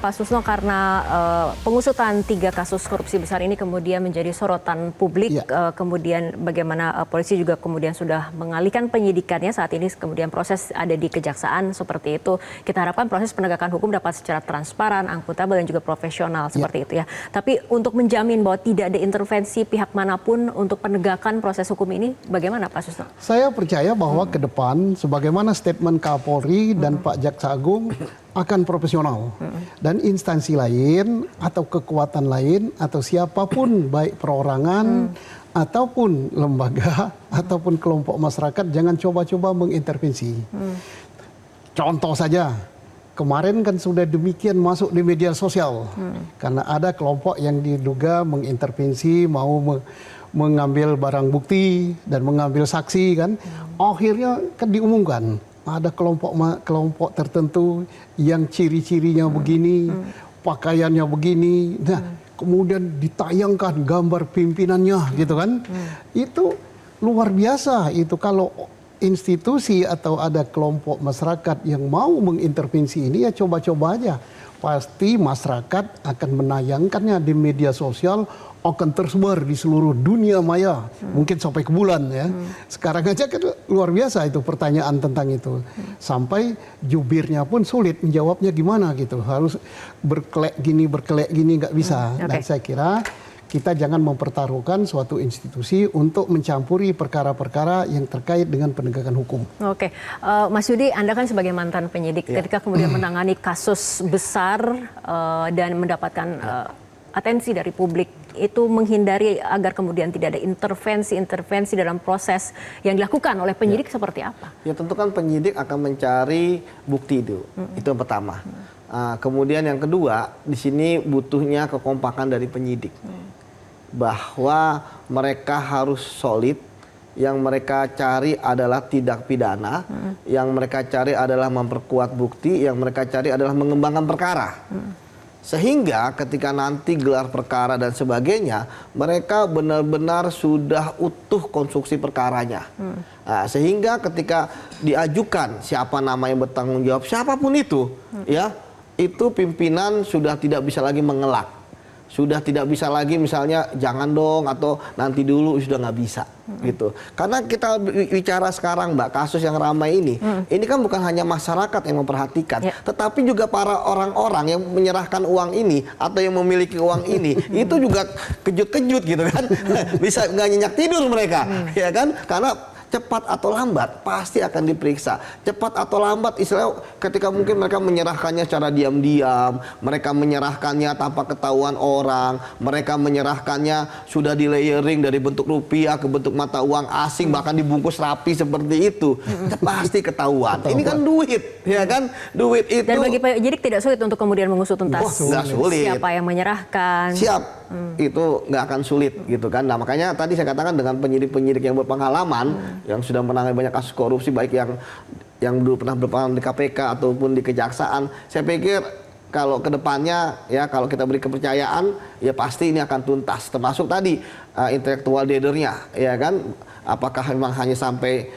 Pak Susno, karena pengusutan 3 kasus korupsi besar ini kemudian menjadi sorotan publik, kemudian bagaimana polisi juga kemudian sudah mengalihkan penyidikannya, saat ini kemudian proses ada di kejaksaan seperti itu. Kita harapkan proses penegakan hukum dapat secara transparan, akuntabel dan juga profesional seperti itu ya. Tapi untuk menjamin bahwa tidak ada intervensi pihak manapun untuk penegakan proses hukum ini, bagaimana Pak Susno? Saya percaya bahwa ke depan sebagaimana statement Kapolri dan Pak Jaksa Agung akan profesional, dan instansi lain atau kekuatan lain atau siapapun baik perorangan ataupun lembaga ataupun kelompok masyarakat jangan coba-coba mengintervensi. Contoh saja, kemarin kan sudah demikian masuk di media sosial karena ada kelompok yang diduga mengintervensi, mau mengambil barang bukti dan mengambil saksi kan. Akhirnya kan diumumkan ada kelompok tertentu yang ciri-cirinya begini, pakaiannya begini. Nah, kemudian ditayangkan gambar pimpinannya gitu kan. Itu luar biasa itu kalau institusi atau ada kelompok masyarakat yang mau mengintervensi ini, ya coba-coba aja. Pasti masyarakat akan menayangkannya di media sosial, akan tersebar di seluruh dunia maya, mungkin sampai ke bulan ya. Sekarang aja kan luar biasa itu pertanyaan tentang itu. Sampai jubirnya pun sulit menjawabnya gimana gitu. Harus berkelek gini nggak bisa. Dan saya kira kita jangan mempertaruhkan suatu institusi untuk mencampuri perkara-perkara yang terkait dengan penegakan hukum. Oke, Mas Yudi, Anda kan sebagai mantan penyidik, ketika kemudian menangani kasus besar dan mendapatkan atensi dari publik, itu menghindari agar kemudian tidak ada intervensi dalam proses yang dilakukan oleh penyidik seperti apa? Ya tentu kan penyidik akan mencari bukti itu yang pertama. Kemudian yang kedua, di sini butuhnya kekompakan dari penyidik. Bahwa mereka harus solid, yang mereka cari adalah tindak pidana, yang mereka cari adalah memperkuat bukti, yang mereka cari adalah mengembangkan perkara. Sehingga ketika nanti gelar perkara dan sebagainya, mereka benar-benar sudah utuh konstruksi perkaranya. Nah, sehingga ketika diajukan siapa nama yang bertanggung jawab, siapapun itu, ya, itu pimpinan sudah tidak bisa lagi mengelak. Sudah tidak bisa lagi misalnya jangan dong atau nanti dulu, sudah nggak bisa gitu. Karena kita bicara sekarang Mbak, kasus yang ramai ini kan bukan hanya masyarakat yang memperhatikan, tetapi juga para orang-orang yang menyerahkan uang ini atau yang memiliki uang ini itu juga kejut-kejut gitu kan. Bisa nggak nyenyak tidur mereka, ya kan? Karena cepat atau lambat pasti akan diperiksa. Cepat atau lambat istilahnya ketika mungkin mereka menyerahkannya secara diam-diam, mereka menyerahkannya tanpa ketahuan orang, mereka menyerahkannya sudah di layering dari bentuk rupiah ke bentuk mata uang asing, bahkan dibungkus rapi seperti itu. Pasti ketahuan. Ini kan duit, ya kan? Duit itu. Dan bagi penyidik tidak sulit untuk kemudian mengusut tuntas siapa yang menyerahkan. Siap. Itu nggak akan sulit gitu kan. Nah makanya tadi saya katakan dengan penyidik-penyidik yang berpengalaman, yang sudah menangani banyak kasus korupsi, baik yang dulu pernah berpengalaman di KPK ataupun di Kejaksaan, saya pikir kalau kedepannya ya kalau kita beri kepercayaan ya pasti ini akan tuntas. Termasuk tadi intelektual dadernya, ya kan, apakah memang hanya sampai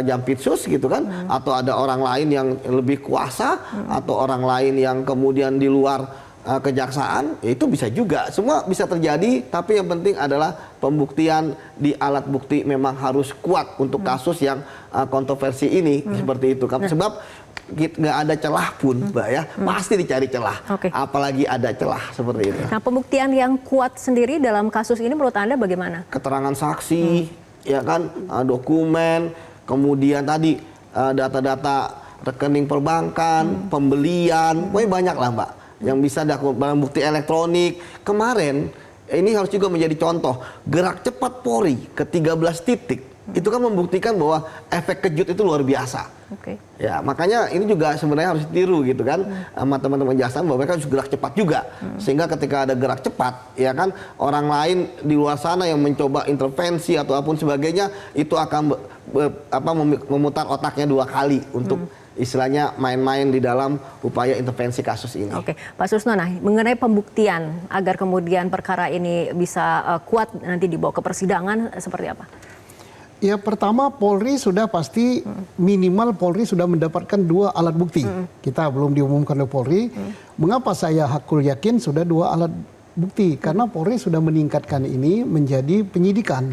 Jampitsus gitu kan, atau ada orang lain yang lebih kuasa, atau orang lain yang kemudian di luar kejaksaan, ya itu bisa juga, semua bisa terjadi. Tapi yang penting adalah pembuktian di alat bukti memang harus kuat untuk kasus yang kontroversi ini seperti itu. Sebab nggak ada celah pun, Mbak ya, pasti dicari celah. Apalagi ada celah seperti itu. Nah, pembuktian yang kuat sendiri dalam kasus ini menurut Anda bagaimana? Keterangan saksi, ya kan, dokumen, kemudian tadi data-data rekening perbankan, pembelian, pokoknya banyak lah Mbak yang bisa dilakukan. Barang bukti elektronik kemarin ini harus juga menjadi contoh. Gerak cepat Polri ke 13 titik itu kan membuktikan bahwa efek kejut itu luar biasa. Ya makanya ini juga sebenarnya harus ditiru gitu kan sama teman-teman jaksa, bahwa mereka harus gerak cepat juga. Sehingga ketika ada gerak cepat, ya kan, orang lain di luar sana yang mencoba intervensi atau apapun sebagainya itu akan memutar otaknya 2 kali untuk istilahnya main-main di dalam upaya intervensi kasus ini. Oke, Pak Susno, nah mengenai pembuktian agar kemudian perkara ini bisa kuat nanti dibawa ke persidangan seperti apa? Ya pertama Polri sudah pasti minimal Polri sudah mendapatkan 2 alat bukti. Kita belum diumumkan oleh Polri. Mengapa saya hakul yakin sudah 2 alat bukti? Karena Polri sudah meningkatkan ini menjadi penyidikan.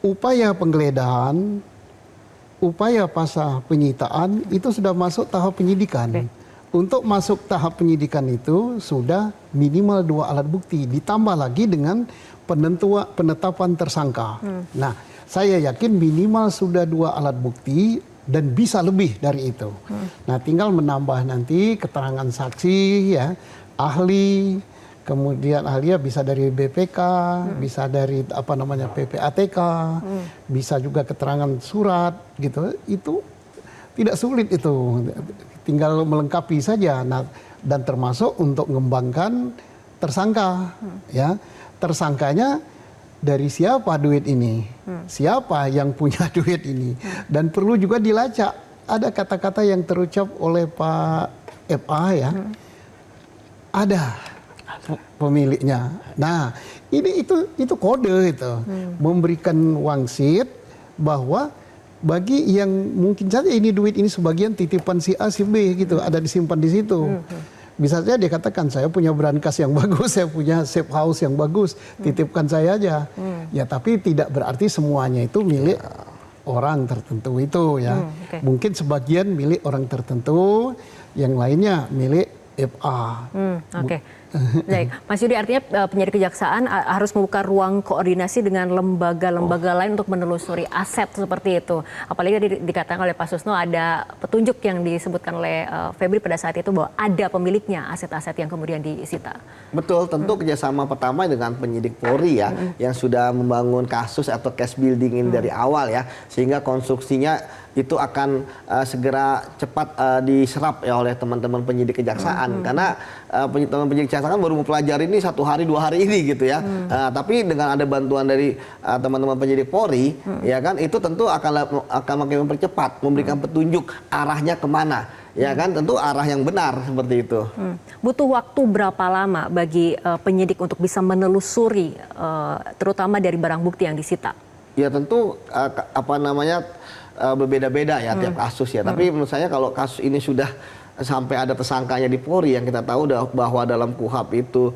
Upaya penggeledahan, upaya pasca penyitaan itu sudah masuk tahap penyidikan. Untuk masuk tahap penyidikan itu sudah minimal 2 alat bukti, ditambah lagi dengan penetapan tersangka. Nah, saya yakin minimal sudah 2 alat bukti dan bisa lebih dari itu. Nah, tinggal menambah nanti keterangan saksi, ya, ahli, kemudian ahli bisa dari BPK, bisa dari PPATK, bisa juga keterangan surat, gitu. Itu tidak sulit itu. Tinggal melengkapi saja. Nah, dan termasuk untuk mengembangkan tersangka, ya. Tersangkanya dari siapa duit ini? Siapa yang punya duit ini? Dan perlu juga dilacak. Ada kata-kata yang terucap oleh Pak FA, ya. Ada pemiliknya. Nah, itu kode itu. Memberikan wangsit bahwa bagi yang mungkin saja ini duit ini sebagian titipan si A si B gitu, ada disimpan di situ. Bisa saja dia katakan saya punya brankas yang bagus, saya punya safe house yang bagus, titipkan saya aja. Ya tapi tidak berarti semuanya itu milik orang tertentu itu, ya. Mungkin sebagian milik orang tertentu, yang lainnya milik FA. Baik, Mas Yudi, artinya penyidik kejaksaan harus membuka ruang koordinasi dengan lembaga-lembaga lain untuk menelusuri aset seperti itu. Apalagi tadi dikatakan oleh Pak Susno ada petunjuk yang disebutkan oleh Febri pada saat itu bahwa ada pemiliknya aset-aset yang kemudian disita. Betul, tentu kerjasama pertama dengan penyidik Polri, ya, yang sudah membangun kasus atau case building ini dari awal, ya, sehingga konstruksinya itu akan segera cepat diserap, ya, oleh teman-teman penyidik kejaksaan, karena teman penyidik kejaksaan baru mempelajari ini 1 hari 2 hari ini gitu, ya. Tapi dengan ada bantuan dari teman-teman penyidik Polri, ya kan, itu tentu akan makin mempercepat, memberikan petunjuk arahnya kemana, ya kan, tentu arah yang benar seperti itu. Butuh waktu berapa lama bagi penyidik untuk bisa menelusuri terutama dari barang bukti yang disita? Ya tentu berbeda-beda, ya, tiap kasus, ya. Tapi menurut saya kalau kasus ini sudah sampai ada tersangkanya di Polri, yang kita tahu bahwa dalam KUHP itu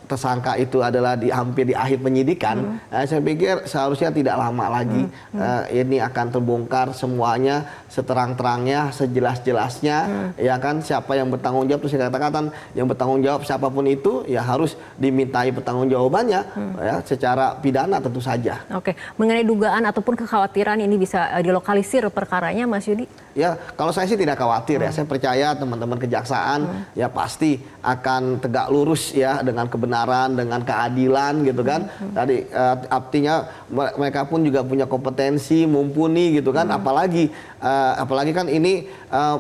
tersangka itu adalah hampir di akhir penyidikan, saya pikir seharusnya tidak lama lagi ini akan terbongkar semuanya seterang-terangnya, sejelas-jelasnya, ya kan, siapa yang bertanggung jawab. Terus saya katakan yang bertanggung jawab siapapun itu ya harus dimintai pertanggungjawabannya, ya, secara pidana tentu saja. Oke, mengenai dugaan ataupun kekhawatiran ini bisa dilokalisir perkaranya, Mas Yudi? Ya, kalau saya sih tidak khawatir, ya. Saya percaya teman-teman kejaksaan ya pasti akan tegak lurus, ya, dengan kebenaran, dengan keadilan, gitu kan. Tadi artinya mereka pun juga punya kompetensi, mumpuni, gitu kan. Apalagi kan ini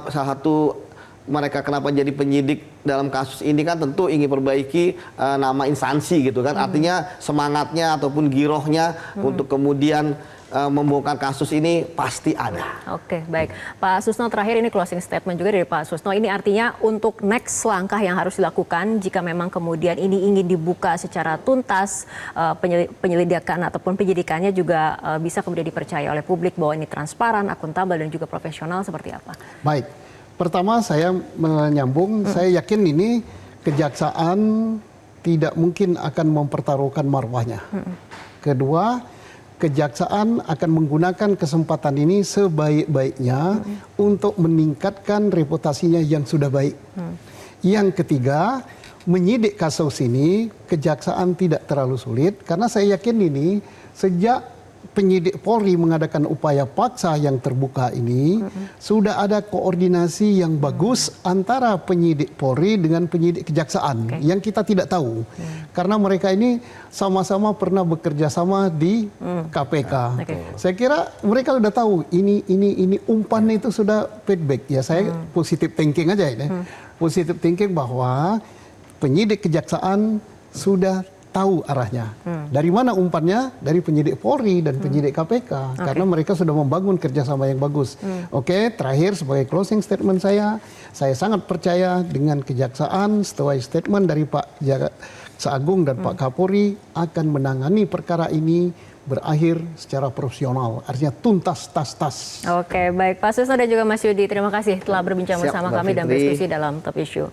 salah satu mereka kenapa jadi penyidik dalam kasus ini kan tentu ingin perbaiki nama instansi, gitu kan. Artinya semangatnya ataupun girohnya untuk kemudian membongkar kasus ini pasti ada. Oke, baik. Pak Susno, terakhir ini closing statement juga dari Pak Susno. Ini artinya untuk next langkah yang harus dilakukan jika memang kemudian ini ingin dibuka secara tuntas, penyelidikan ataupun penyidikannya juga bisa kemudian dipercaya oleh publik bahwa ini transparan, akuntabel, dan juga profesional, seperti apa? Baik. Pertama saya menyambung, saya yakin ini kejaksaan tidak mungkin akan mempertaruhkan marwahnya. Kedua, kejaksaan akan menggunakan kesempatan ini sebaik-baiknya untuk meningkatkan reputasinya yang sudah baik. Yang ketiga, menyidik kasus ini kejaksaan tidak terlalu sulit, karena saya yakin ini sejak penyidik Polri mengadakan upaya paksa yang terbuka ini, sudah ada koordinasi yang bagus antara penyidik Polri dengan penyidik kejaksaan yang kita tidak tahu. Karena mereka ini sama-sama pernah bekerja sama di KPK. Saya kira mereka sudah tahu ini umpan itu sudah feedback, ya. Saya positive thinking aja ini. Positive thinking bahwa penyidik kejaksaan sudah tahu arahnya. Dari mana umpannya? Dari penyidik Polri dan penyidik KPK. Karena mereka sudah membangun kerjasama yang bagus. Oke, terakhir sebagai closing statement saya sangat percaya dengan kejaksaan setelah statement dari Pak Jaksa Agung dan Pak Kapolri akan menangani perkara ini berakhir secara profesional, artinya tuntas tas-tas. Oke, baik Pak Susno dan juga Mas Yudi, terima kasih telah berbincang Siap, bersama Mbak kami dan Fitri. berdiskusi dalam Top Issue.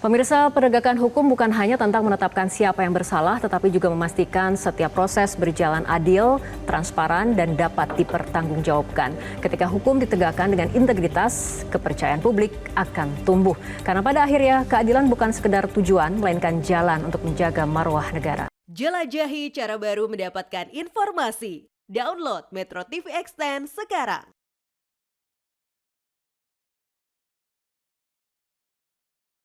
Pemirsa, penegakan hukum bukan hanya tentang menetapkan siapa yang bersalah, tetapi juga memastikan setiap proses berjalan adil, transparan, dan dapat dipertanggungjawabkan. Ketika hukum ditegakkan dengan integritas, kepercayaan publik akan tumbuh. Karena pada akhirnya keadilan bukan sekedar tujuan, melainkan jalan untuk menjaga marwah negara. Jelajahi cara baru mendapatkan informasi. Download Metro TV Extend sekarang.